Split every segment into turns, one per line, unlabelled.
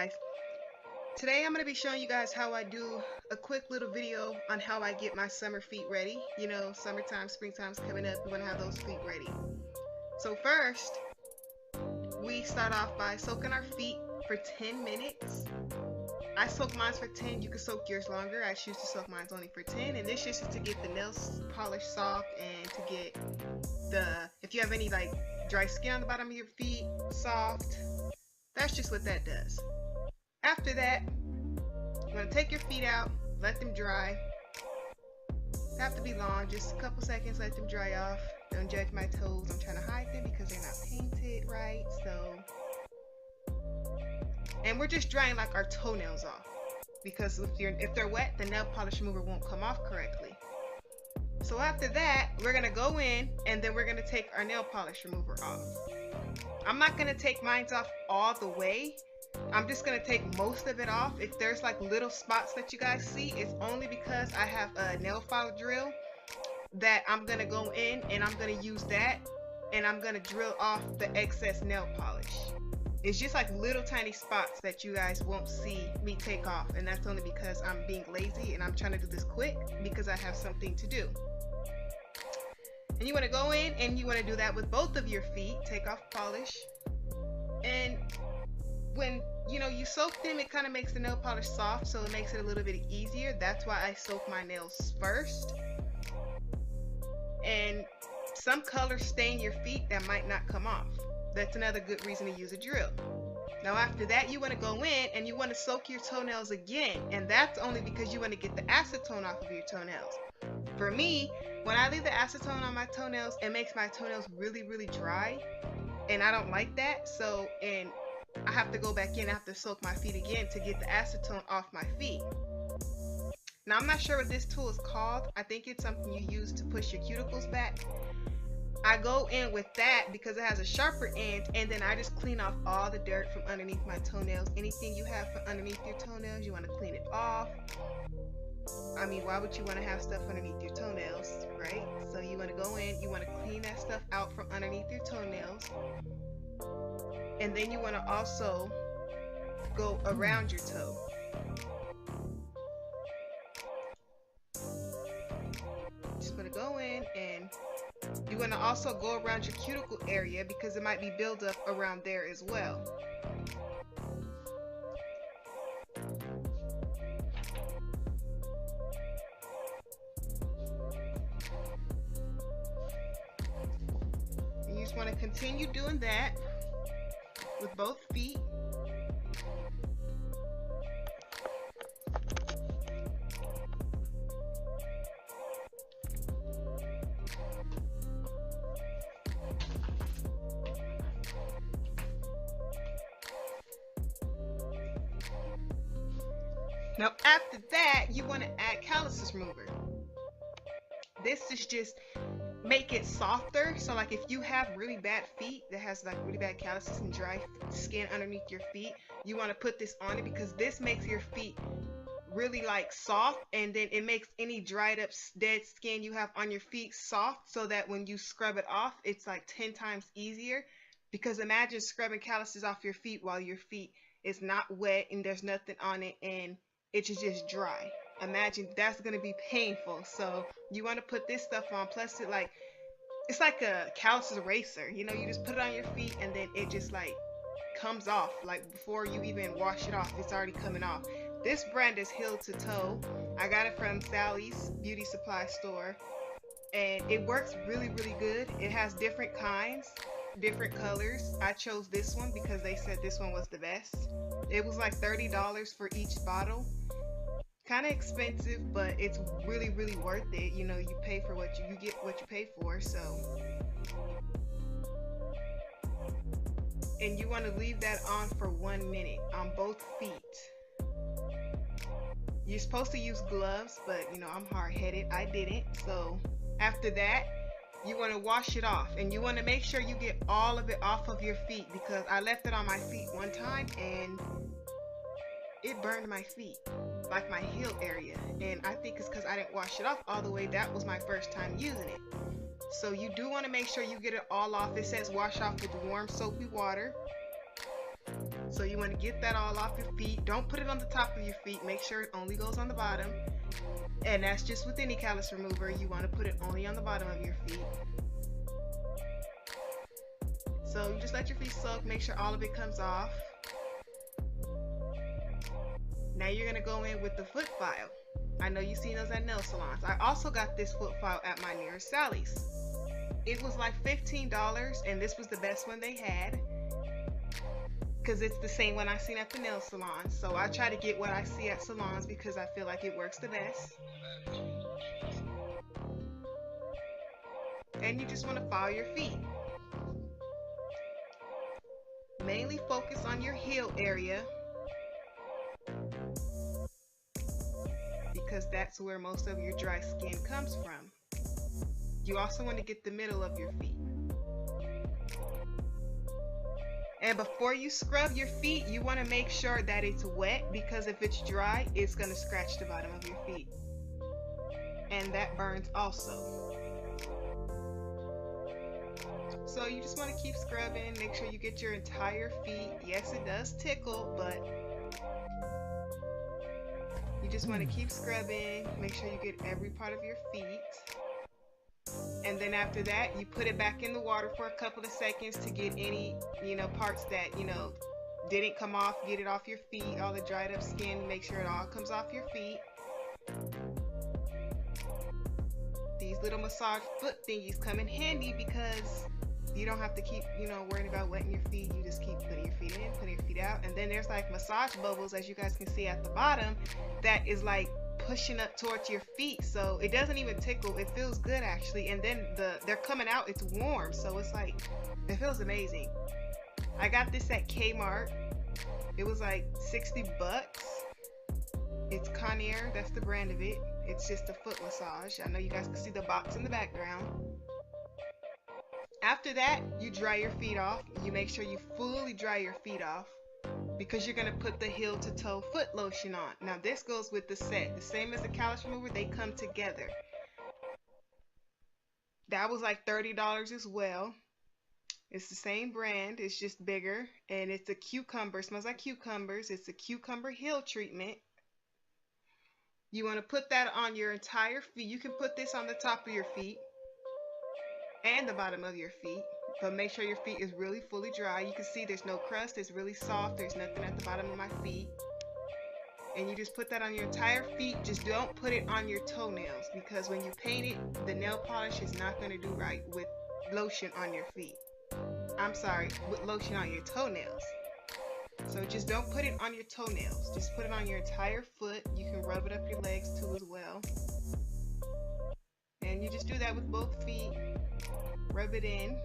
guys. Today I'm going to be showing you guys how I do a quick little video on how I get my summer feet ready. You know, summertime, springtime's coming up, we want to have those feet ready. So first, we start off by soaking our feet for 10 minutes. I soak mine for 10, you can soak yours longer. I choose to soak mine only for 10, and this just is to get the nails polished soft and to get if you have any like dry skin on the bottom of your feet, soft. That's just what that does. After that, I'm going to take your feet out, let them dry. They have to be long, just a couple seconds, let them dry off. Don't judge my toes, I'm trying to hide them because they're not painted right, and we're just drying like our toenails off, because if they're wet, the nail polish remover won't come off correctly. So after that, we're going to go in and then we're going to take our nail polish remover off. I'm not going to take mine off all the way. I'm just going to take most of it off. If there's like little spots that you guys see, it's only because I have a nail file drill that I'm going to go in and I'm going to use that, and I'm going to drill off the excess nail polish. It's just like little tiny spots that you guys won't see me take off, and that's only because I'm being lazy and I'm trying to do this quick because I have something to do. And you want to go in and you want to do that with both of your feet. Take off polish, and when you soak them, it kind of makes the nail polish soft, so it makes it a little bit easier. That's why I soak my nails first. And some colors stain your feet that might not come off. That's another good reason to use a drill. Now after that, you want to go in and you want to soak your toenails again, and that's only because you want to get the acetone off of your toenails. For me, when I leave the acetone on my toenails, it makes my toenails really dry, and I don't like that. So I have to go back in, I have to soak my feet again to get the acetone off my feet. Now I'm not sure what this tool is called. I think it's something you use to push your cuticles back. I go in with that because it has a sharper end, and then I just clean off all the dirt from underneath my toenails. Anything you have from underneath your toenails, you want to clean it off. I mean, why would you want to have stuff underneath your toenails, right? So you want to go in, you want to clean that stuff out from underneath your toenails. And then you want to also go around your toe. Just want to go in, and you want to also go around your cuticle area because it might be buildup around there as well. And you just want to continue doing that with both feet. Now after that, you want to add calluses remover. This is just make it softer. So like if you have really bad feet that has like really bad calluses and dry skin underneath your feet, you want to put this on it because this makes your feet really like soft, and then it makes any dried up dead skin you have on your feet soft, so that when you scrub it off, it's like 10 times easier. Because imagine scrubbing calluses off your feet while your feet is not wet and there's nothing on it and it's just dry. Imagine that's going to be painful. So you want to put this stuff on, plus it's like a callus eraser. You just put it on your feet and then it just like comes off. Like before you even wash it off, it's already coming off. This brand is Heel to Toe. I got it from Sally's beauty supply store, and it works really good. It has different kinds, different colors. I chose this one because they said this one was the best. It was like $30 for each bottle. Kind of expensive, but it's really worth it. You pay for what you get what you pay for. So, and you want to leave that on for 1 minute on both feet. You're supposed to use gloves, but I'm hard-headed, I didn't. So after that, you want to wash it off, and you want to make sure you get all of it off of your feet, because I left it on my feet one time and it burned my feet, like my heel area, and I think it's because I didn't wash it off all the way. That was my first time using it. So you do want to make sure you get it all off. It says wash off with warm soapy water. So you want to get that all off your feet. Don't put it on the top of your feet. Make sure it only goes on the bottom. And that's just with any callus remover. You want to put it only on the bottom of your feet. So you just let your feet soak. Make sure all of it comes off. Now you're going to go in with the foot file. I know you've seen those at nail salons. I also got this foot file at my nearest Sally's. It was like $15, and this was the best one they had, because it's the same one I seen at the nail salon. So I try to get what I see at salons because I feel like it works the best. And you just want to file your feet. Mainly focus on your heel area, because that's where most of your dry skin comes from. You also want to get the middle of your feet. And before you scrub your feet, you want to make sure that it's wet, because if it's dry, it's going to scratch the bottom of your feet. And that burns also. So you just want to keep scrubbing, make sure you get your entire feet. Yes, it does tickle, but you just want to keep scrubbing, make sure you get every part of your feet. And then after that, you put it back in the water for a couple of seconds to get any, parts that, didn't come off. Get it off your feet, all the dried up skin. Make sure it all comes off your feet. These little massage foot thingies come in handy because you don't have to keep, worrying about wetting your feet. You just keep putting your feet in, putting your feet out. And then there's like massage bubbles, as you guys can see at the bottom, that is like pushing up towards your feet, so it doesn't even tickle. It feels good actually. And then they're coming out, it's warm, so it's like, it feels amazing. I got this at Kmart. It was like 60 bucks. It's Conair, that's the brand of it. It's just a foot massage. I know you guys can see the box in the background. After that, you dry your feet off. You make sure you fully dry your feet off, because you're going to put the heel to toe foot lotion on. Now this goes with the set. The same as the callus remover, they come together. That was like $30 as well. It's the same brand, it's just bigger, and it's a cucumber. It smells like cucumbers. It's a cucumber heel treatment. You want to put that on your entire feet. You can put this on the top of your feet and the bottom of your feet, but make sure your feet is really fully dry. You can see there's no crust, it's really soft, there's nothing at the bottom of my feet. And you just put that on your entire feet. Just don't put it on your toenails, because when you paint it, the nail polish is not going to do right with lotion on your feet. I'm sorry, with lotion on your toenails. So just don't put it on your toenails, just put it on your entire foot. You can rub it up your legs too as well. And you just do that with both feet. Rub it in.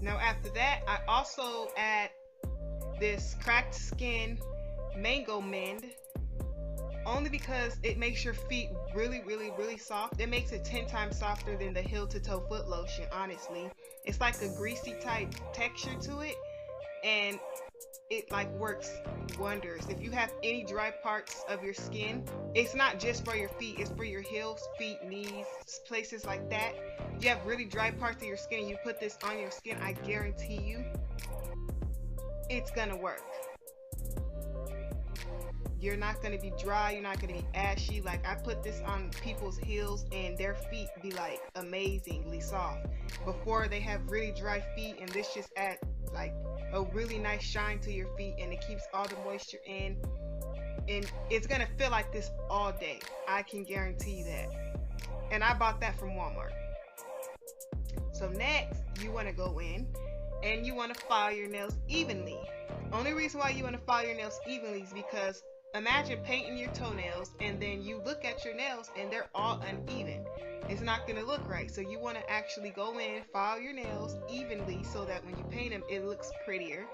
Now after that, I also add this cracked skin mango mend, only because it makes your feet really, really, really soft. It makes it 10 times softer than the heel to toe foot lotion, honestly. It's like a greasy type texture to it, and it like works wonders. If you have any dry parts of your skin, it's not just for your feet, it's for your heels, feet, knees, places like that. You have really dry parts of your skin and you put this on your skin, I guarantee you it's gonna work. You're not gonna be dry, you're not gonna be ashy. Like, I put this on people's heels and their feet be like amazingly soft before they have really dry feet, and this just adds like a really nice shine to your feet, and it keeps all the moisture in, and it's gonna feel like this all day. I can guarantee that. And I bought that from Walmart. So next, you want to go in and you want to file your nails evenly. Only reason why you want to file your nails evenly is because imagine painting your toenails and then you look at your nails and they're all uneven. It's not going to look right. So you want to actually go in, file your nails evenly so that when you paint them, it looks prettier.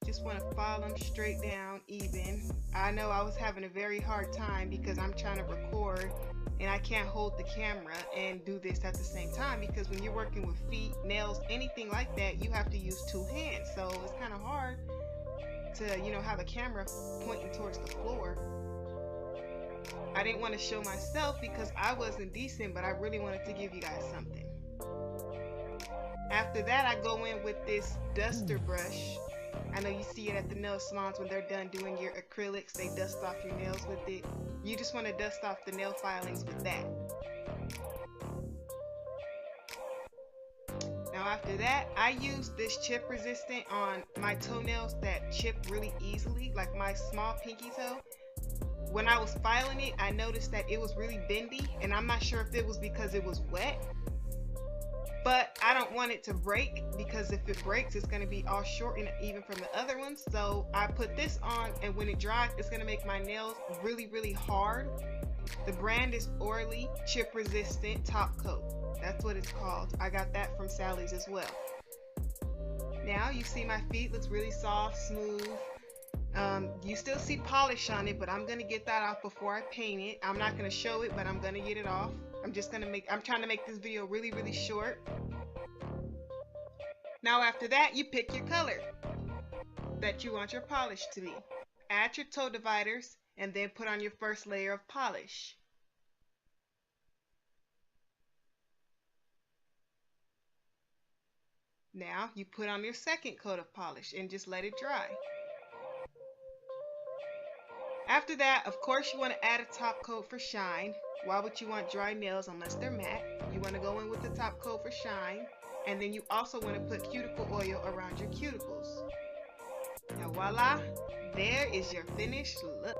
Just want to file them straight down, even. I know I was having a very hard time because I'm trying to record and I can't hold the camera and do this at the same time, because when you're working with feet, nails, anything like that, you have to use two hands. So it's kind of hard to, have a camera pointing towards the floor. I didn't want to show myself because I wasn't decent, but I really wanted to give you guys something. After that, I go in with this duster brush. I know you see it at the nail salons when they're done doing your acrylics, they dust off your nails with it. You just want to dust off the nail filings with that. Now after that, I use this chip resistant on my toenails that chip really easily, like my small pinky toe. When I was filing it, I noticed that it was really bendy, and I'm not sure if it was because it was wet, but I don't want it to break, because if it breaks, it's going to be all shortened even from the other ones. So I put this on, and when it dries, it's going to make my nails really, really hard. The brand is Orly Chip Resistant Top Coat. That's what it's called. I got that from Sally's as well. Now you see my feet looks really soft, smooth. You still see polish on it, but I'm going to get that off before I paint it. I'm not going to show it, but I'm going to get it off. I'm trying to make this video really, really short. Now after that, you pick your color that you want your polish to be. Add your toe dividers and then put on your first layer of polish. Now you put on your second coat of polish and just let it dry. After that, of course, you want to add a top coat for shine. Why would you want dry nails unless they're matte? You want to go in with the top coat for shine. And then you also want to put cuticle oil around your cuticles. Now voila, there is your finished look.